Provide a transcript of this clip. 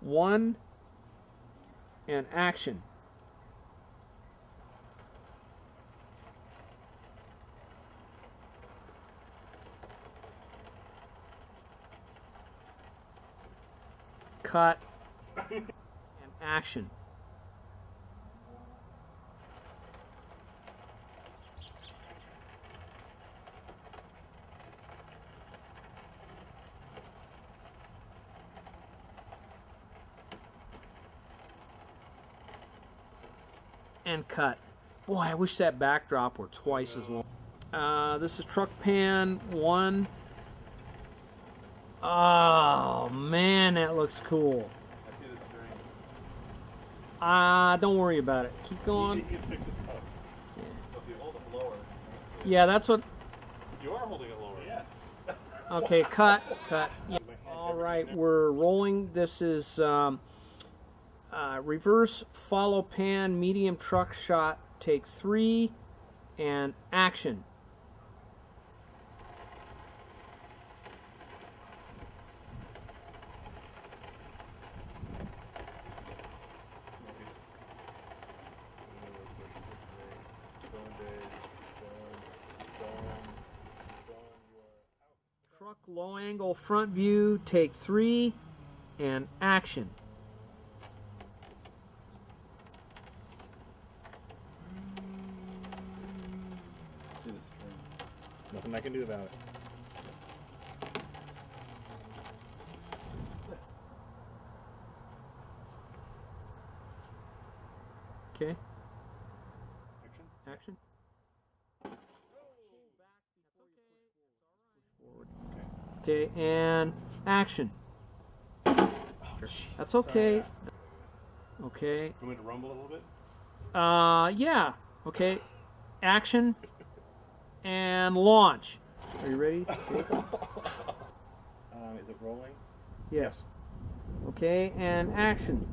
1, and action. Cut and action. And cut. Boy, I wish that backdrop were twice as long. This is truck pan 1. Oh man, that looks cool. I see this string. Don't worry about it. Keep going. You can fix it post. Yeah. So if you hold it lower. Yeah, that's what. You are holding it lower. Yes. Okay, cut. Yeah. All right, we're rolling. This is reverse follow pan medium truck shot. Take 3 and action. Truck low angle front view, take 3 and action. Nothing I can do about it. Okay. Action. Okay, and action. That's okay. Okay. You want me to rumble a little bit? Yeah. Okay. Action and launch. Are you ready? Is it rolling? Yes. Okay, and action.